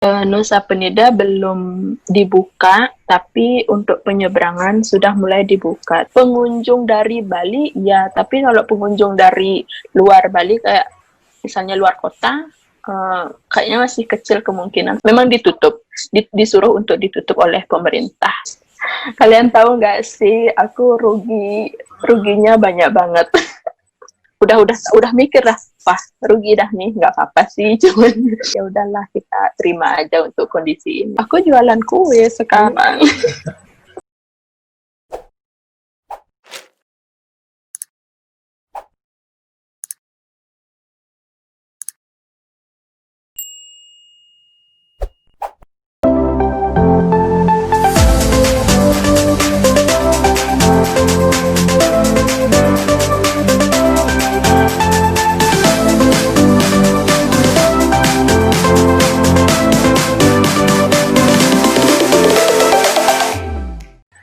Nusa Penida belum dibuka, tapi untuk penyeberangan sudah mulai dibuka. Pengunjung dari Bali, ya, tapi kalau pengunjung dari luar Bali, kayak misalnya luar kota, kayaknya masih kecil kemungkinan. Memang ditutup, disuruh untuk ditutup oleh pemerintah. Kalian tahu nggak sih, aku ruginya banyak banget. udah mikir lah, wah rugi dah nih, nggak apa-apa sih, cuman ya udahlah kita terima aja untuk kondisi ini. Aku jualan kue sekarang.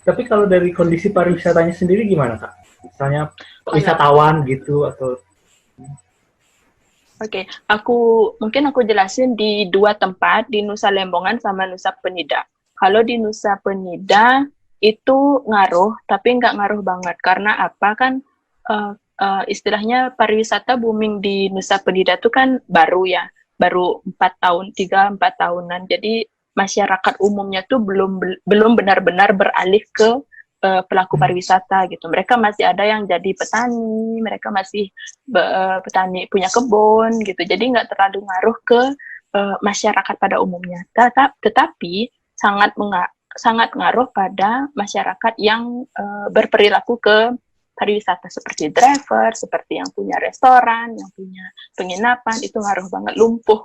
Tapi kalau dari kondisi pariwisatanya sendiri gimana, Kak? Misalnya wisatawan gitu atau Oke, mungkin aku jelasin di dua tempat, di Nusa Lembongan sama Nusa Penida. Kalau di Nusa Penida itu ngaruh, tapi nggak ngaruh banget. Karena apa kan, istilahnya pariwisata booming di Nusa Penida itu kan baru ya, baru 4 tahun, 3-4 tahunan. Jadi masyarakat umumnya tuh belum benar-benar beralih ke pelaku pariwisata gitu. Mereka masih ada yang jadi petani, mereka masih petani punya kebun gitu. Jadi nggak terlalu ngaruh ke masyarakat pada umumnya. Tetapi sangat ngaruh pada masyarakat yang berperilaku ke pariwisata, seperti driver, seperti yang punya restoran, yang punya penginapan, itu ngaruh banget, lumpuh.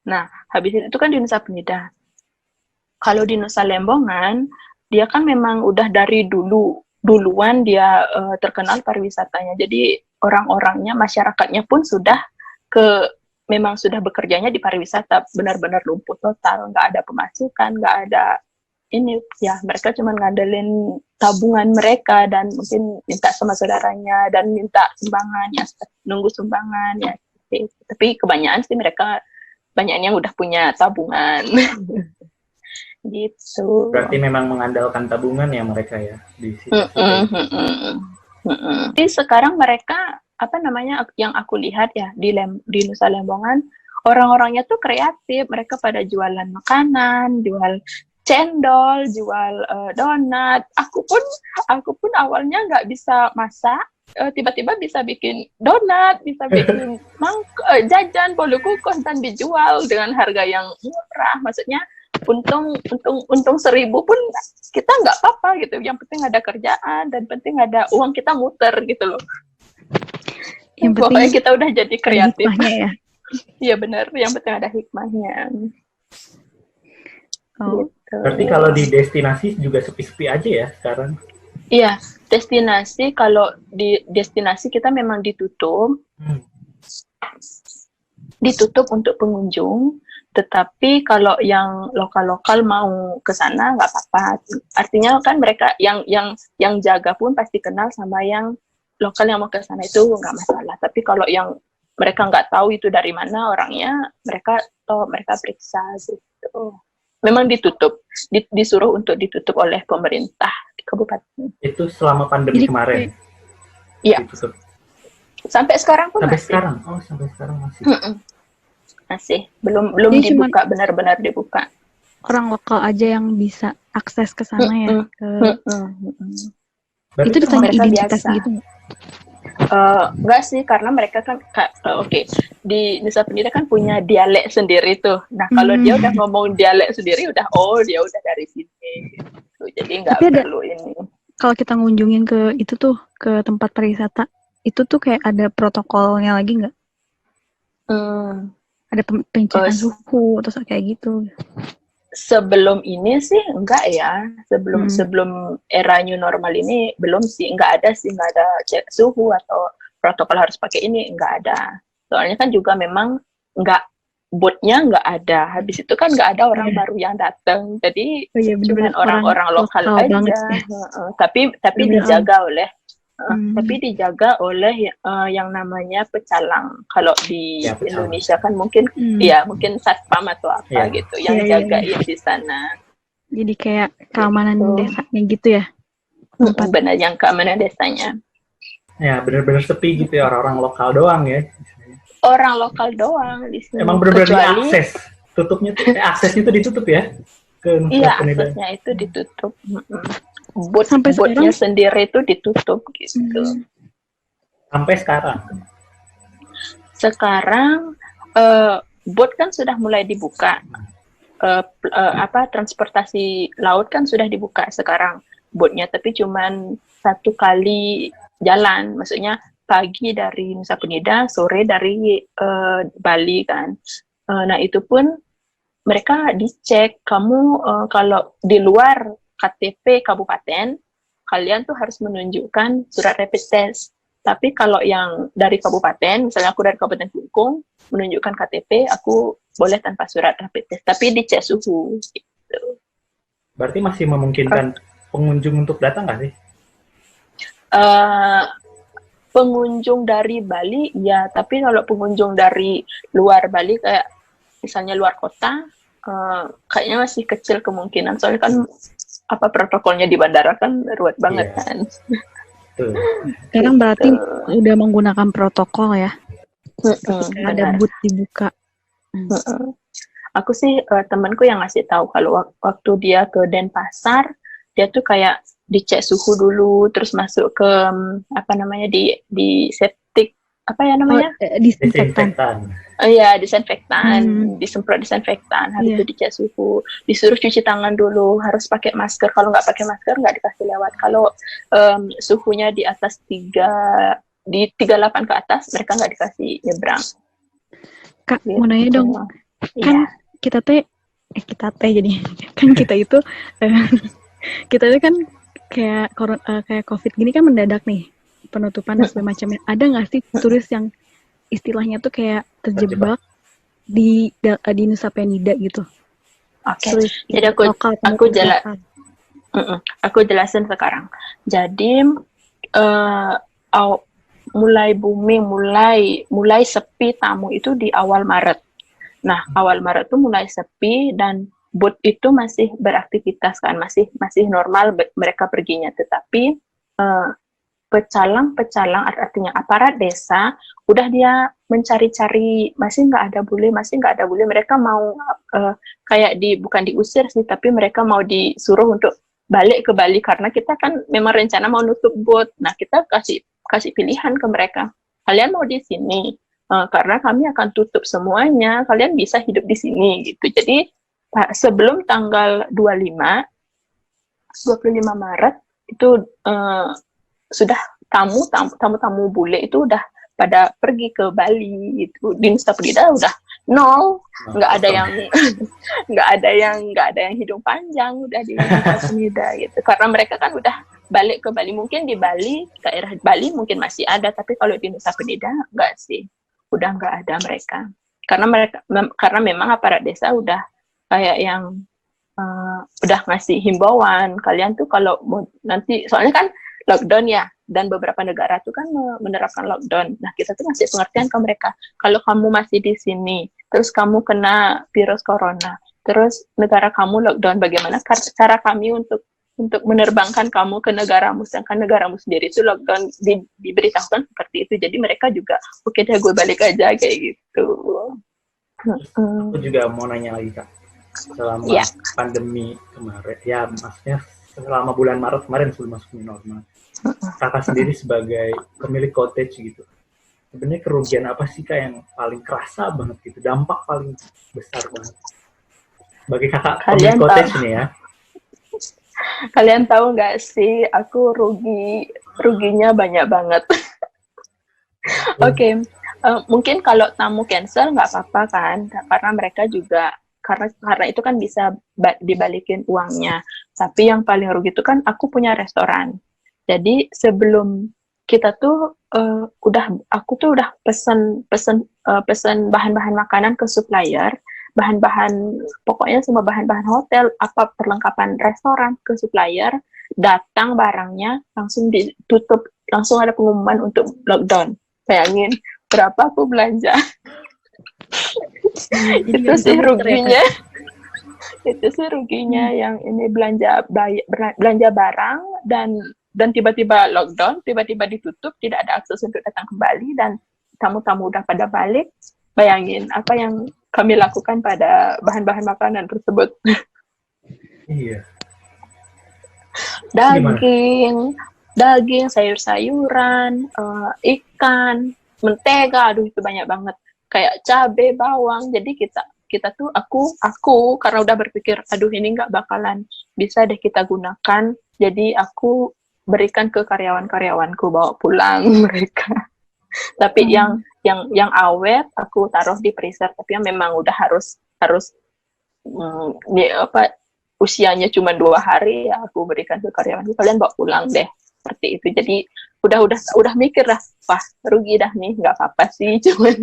Nah, habis itu kan di Nusa Penida. Kalau di Nusa Lembongan, dia kan memang udah dari duluan dia terkenal pariwisatanya. Jadi orang-orangnya, masyarakatnya pun memang sudah bekerjanya di pariwisata, benar-benar lumpuh total, nggak ada pemasukan, nggak ada ini, ya mereka cuma ngandelin tabungan mereka dan mungkin minta sama saudaranya dan minta sumbangan, ya nunggu sumbangan ya. Tapi kebanyakan sih mereka banyak yang udah punya tabungan. Gitu. berarti memang mengandalkan tabungan ya mereka ya di situ. Jadi sekarang mereka yang aku lihat ya di Nusa Lembongan, orang-orangnya tuh kreatif, mereka pada jualan makanan, jual cendol, jual donat. Aku pun awalnya nggak bisa masak, tiba-tiba bisa bikin donat, bisa bikin jajan bolu kukus dan dijual dengan harga yang murah. Maksudnya untung 1.000 pun kita nggak apa-apa gitu. Yang penting ada kerjaan dan penting ada uang kita muter gitu loh. Yang pokoknya kita udah jadi kreatif. Ya. Iya benar, yang penting ada hikmahnya. Oh. Gitu. Berarti kalau di destinasi juga sepi-sepi aja ya sekarang? Iya, kalau di destinasi kita memang ditutup. Ditutup untuk pengunjung, tetapi kalau yang lokal-lokal mau ke sana nggak apa-apa. Artinya kan mereka yang jaga pun pasti kenal sama yang lokal yang mau ke sana, itu nggak masalah. Tapi kalau yang mereka nggak tahu itu dari mana orangnya, mereka periksa gitu. Memang ditutup, disuruh untuk ditutup oleh pemerintah kabupaten. Itu selama pandemi kemarin? Iya. Sampai sekarang pun sampai masih. Sekarang? Oh, sampai sekarang masih. Masih, belum dibuka, benar-benar dibuka. Orang lokal aja yang bisa akses ke sana ya. Berarti itu ditanya identitas biasa. Gitu nggak? Enggak sih, karena mereka kan di Nusa Penida kan punya dialek sendiri tuh. Nah kalau dia udah ngomong dialek sendiri, dia udah dari sini gitu. Jadi nggak perlu ini. Kalau kita ngunjungin ke tempat pariwisata, itu tuh kayak ada protokolnya lagi nggak? Ada pengecekan suhu atau kayak gitu? Sebelum ini sih enggak ya, sebelum era new normal ini belum sih, enggak ada cek suhu atau protokol harus pakai ini, enggak ada. Soalnya kan juga memang botnya enggak ada. Habis itu kan enggak ada orang baru yang datang, jadi cuma orang-orang lokal aja. Tapi dijaga oleh Tapi dijaga oleh yang namanya pecalang. Kalau di Ya, pecalang. Indonesia kan mungkin ya mungkin satpam atau apa Ya. gitu yang Iya, iya, jagain di sana. Jadi kayak keamanan Gitu. desanya gitu ya. Tempat. Benar, yang keamanan desanya. Ya, benar-benar sepi gitu ya, orang-orang lokal doang ya. Orang lokal doang di sini. Emang benar-benar Kecuali diakses. Tutupnya tuh, aksesnya tuh ditutup ya ke Nusa iya, Penida. aksesnya itu ditutup. Sampai Botnya sekarang? sendiri itu ditutup gitu. Sampai sekarang. Sekarang bot kan sudah mulai dibuka. Transportasi laut kan sudah dibuka sekarang botnya, tapi cuman 1 kali jalan, maksudnya pagi dari Nusa Penida, sore dari Bali kan. Nah itu pun mereka dicek, kamu kalau di luar KTP kabupaten, kalian tuh harus menunjukkan surat rapid test. Tapi kalau yang dari kabupaten, misalnya aku dari Kabupaten Klungkung, menunjukkan KTP, aku boleh tanpa surat rapid test. Tapi dicek suhu. Gitu. Berarti masih memungkinkan pengunjung untuk datang nggak sih? Pengunjung dari Bali, ya. Tapi kalau pengunjung dari luar Bali, kayak misalnya luar kota, kayaknya masih kecil kemungkinan. Soalnya kan protokolnya di bandara kan ruwet banget kan. Tuh. Sekarang berarti udah menggunakan protokol ya. Ada booth dibuka. Aku sih temanku yang ngasih tahu kalau waktu dia ke Denpasar, dia tuh kayak dicek suhu dulu, terus masuk ke di septic Disinfektan. Iya, disinfektan, disemprot disinfektan, habis itu dicek suhu, disuruh cuci tangan dulu, harus pakai masker. Kalau nggak pakai masker nggak dikasih lewat. Kalau suhunya di atas 38 ke atas, mereka nggak dikasih nyebrang. Kak, mau nanya dong, kan kita jadi kan kita itu kan kayak COVID gini kan mendadak nih, penutupan dan segala macamnya. Ada nggak sih turis yang istilahnya tuh kayak terjebak di Nusa Penida gitu? Oke. Jadi aku jelasin sekarang. Jadi mulai booming, mulai sepi tamu itu di awal Maret. Nah, awal Maret tuh mulai sepi dan bot itu masih beraktivitas kan, masih normal mereka perginya, tetapi pecalang artinya aparat desa udah dia mencari-cari, masih nggak ada bule, mereka mau bukan diusir sih, tapi mereka mau disuruh untuk balik ke Bali karena kita kan memang rencana mau nutup bot. Nah, kita kasih pilihan ke mereka, kalian mau di sini karena kami akan tutup semuanya, kalian bisa hidup di sini gitu. Jadi sebelum tanggal 25 Maret itu sudah tamu bule itu udah pada pergi ke Bali gitu. Di Nusa Penida udah nol, nggak ada yang hidung panjang udah di Nusa Penida gitu, karena mereka kan udah balik ke Bali. Mungkin di Bali, daerah Bali mungkin masih ada, tapi kalau di Nusa Penida nggak sih, udah nggak ada mereka, karena memang aparat desa udah kayak yang udah ngasih himbauan, kalian tuh kalau nanti, soalnya kan lockdown ya, dan beberapa negara tuh kan menerapkan lockdown. Nah, kita tuh ngasih pengertian ke mereka, kalau kamu masih di sini, terus kamu kena virus corona, terus negara kamu lockdown, bagaimana cara kami untuk menerbangkan kamu ke negaramu, sedangkan negaramu sendiri itu lockdown, diberitahukan seperti itu. Jadi mereka juga, oke deh gue balik aja kayak gitu. Aku juga mau nanya lagi, Kak. Selama pandemi kemarin, ya maksudnya selama bulan Maret kemarin sebelum masuk new normal, Kakak sendiri sebagai pemilik cottage gitu, sebenarnya kerugian apa sih, Kak, yang paling kerasa banget gitu, dampak paling besar banget bagi Kakak pemilik cottage ini ya? Kalian tahu nggak sih, aku ruginya banyak banget. Oke. Mungkin kalau tamu cancel nggak apa-apa kan, karena mereka juga karena itu kan bisa dibalikin uangnya. Tapi yang paling rugi itu kan aku punya restoran. Jadi sebelum kita tuh aku tuh udah pesen bahan-bahan makanan ke supplier, pokoknya semua bahan-bahan hotel, perlengkapan restoran ke supplier, datang barangnya langsung ditutup langsung ada pengumuman untuk lockdown. Bayangin berapa aku belanja. Itu sih ruginya. Itu sih ruginya yang ini belanja barang dan tiba-tiba lockdown, tiba-tiba ditutup, tidak ada akses untuk datang kembali dan tamu-tamu udah pada balik. Bayangin apa yang kami lakukan pada bahan-bahan makanan tersebut. Iya. Daging, sayur-sayuran, ikan, mentega, aduh itu banyak banget. Kayak cabai, bawang. Jadi kita tuh aku karena udah berpikir, aduh ini nggak bakalan bisa deh kita gunakan. Jadi aku berikan ke karyawan-karyawanku, bawa pulang mereka. Tapi yang awet aku taruh di freezer. Tapi yang memang udah harus usianya cuma 2 hari, ya aku berikan ke karyawanku, kalian bawa pulang deh. Seperti itu. Jadi udah mikir lah, wah rugi dah nih, nggak apa-apa sih, cuman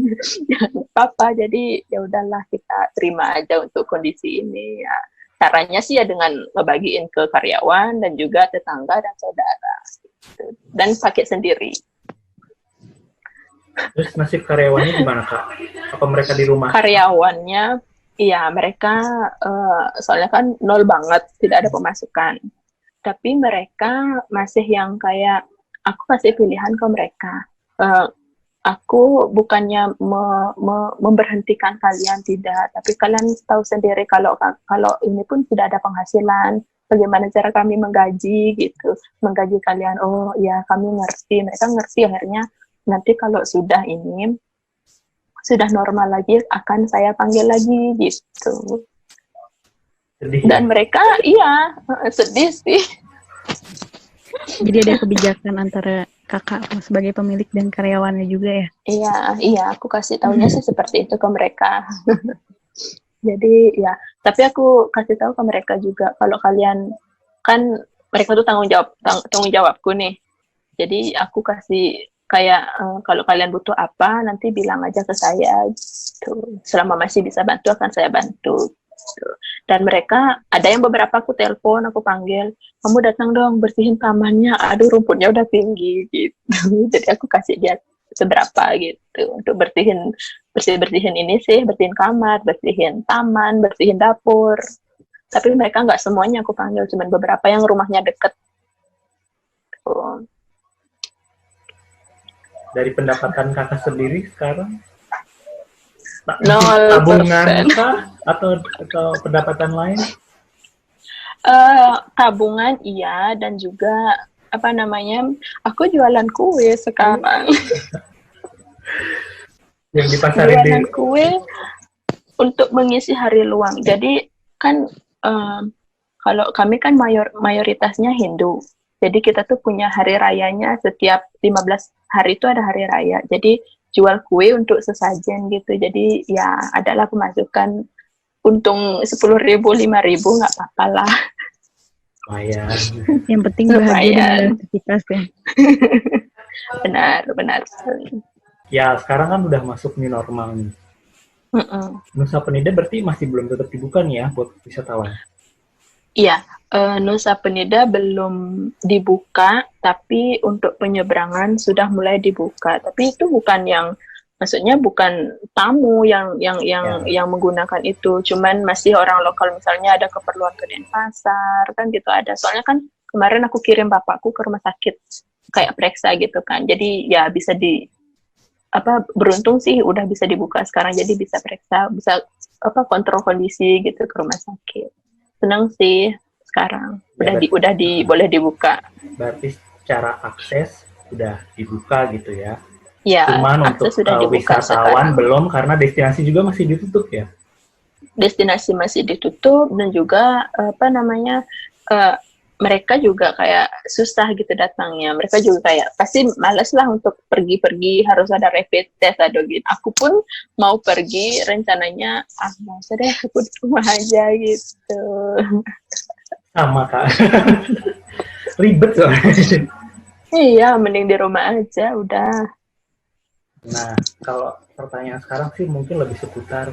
nggak apa-apa. Jadi ya udahlah, kita terima aja untuk kondisi ini ya. Caranya sih ya dengan ngebagiin ke karyawan dan juga tetangga dan saudara gitu. Dan pakai sendiri. Terus nasib karyawannya gimana, Kak? Apa mereka di rumah? Karyawannya, iya mereka soalnya kan nol banget, tidak ada pemasukan. Tapi mereka masih yang kayak, aku kasih pilihan ke mereka. Aku bukannya memberhentikan kalian, tidak. Tapi kalian tahu sendiri kalau ini pun tidak ada penghasilan, bagaimana cara kami menggaji gitu. Menggaji kalian, oh ya kami ngerti. Mereka ngerti akhirnya. Nanti kalau sudah normal lagi, akan saya panggil lagi gitu. Sedih. Dan mereka, iya, sedih sih. Jadi ada kebijakan antara kakak sebagai pemilik dan karyawannya juga ya? Iya, aku kasih taunya sih seperti itu ke mereka. Jadi ya, tapi aku kasih tahu ke mereka juga, kalau kalian, kan mereka tuh tanggung jawabku nih. Jadi aku kasih kayak kalau kalian butuh apa nanti bilang aja ke saya gitu. Selama masih bisa bantu akan saya bantu gitu. Dan mereka ada yang beberapa aku telepon, aku panggil, kamu datang dong bersihin tamannya, aduh rumputnya udah tinggi gitu. Jadi aku kasih dia seberapa gitu untuk bersihin ini sih, bersihin kamar, bersihin taman, bersihin dapur. Tapi mereka nggak semuanya aku panggil, cuma beberapa yang rumahnya deket. Dari pendapatan kakak sendiri sekarang, tabungan kah atau pendapatan lain? Tabungan iya, dan juga aku jualan kue sekarang. Yang dipasarin jualan kue untuk mengisi hari luang. Jadi kan kalau kami kan mayoritasnya Hindu. Jadi kita tuh punya hari rayanya, setiap 15 hari itu ada hari raya. Jadi jual kue untuk sesajen gitu. Jadi ya adalah pemasukan, untung 10.000, 5.000 nggak apa-apa lah. Lumayan. Yang penting bahagia dengan aktivitas ya. Benar. Ya sekarang kan udah masuk new normal nih. Nusa Penida berarti masih belum tetap dibuka nih ya buat wisatawan? Iya, Nusa Penida belum dibuka, tapi untuk penyeberangan sudah mulai dibuka. Tapi itu bukan maksudnya bukan tamu yang menggunakan itu, cuman masih orang lokal, misalnya ada keperluan ke Denpasar, kan gitu ada. Soalnya kan kemarin aku kirim bapakku ke rumah sakit, kayak periksa gitu kan. Jadi ya bisa beruntung sih udah bisa dibuka sekarang, jadi bisa periksa, bisa kontrol kondisi gitu ke rumah sakit. Senang sih sekarang boleh dibuka. Berarti secara akses sudah dibuka gitu ya? Ya, cuman untuk wisatawan sekarang belum, karena destinasi juga masih ditutup ya? Destinasi masih ditutup, dan juga mereka juga kayak susah gitu datangnya. Mereka juga kayak pasti malas lah untuk pergi-pergi, harus ada rapid test atau gitu. Aku pun mau pergi, rencananya mau deh aku di rumah aja gitu. Sama Kak. Ribet soalnya. Iya, mending di rumah aja udah. Nah, kalau pertanyaan sekarang sih mungkin lebih seputar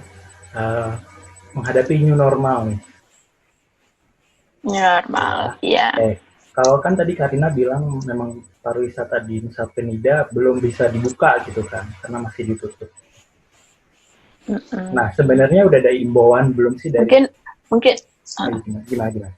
menghadapi new normal nih. Normal, iya. Kalau kan tadi Karina bilang memang pariwisata di Nusa Penida belum bisa dibuka gitu kan, karena masih ditutup. Nah, sebenarnya udah ada imbauan belum sih dari mungkin gimana?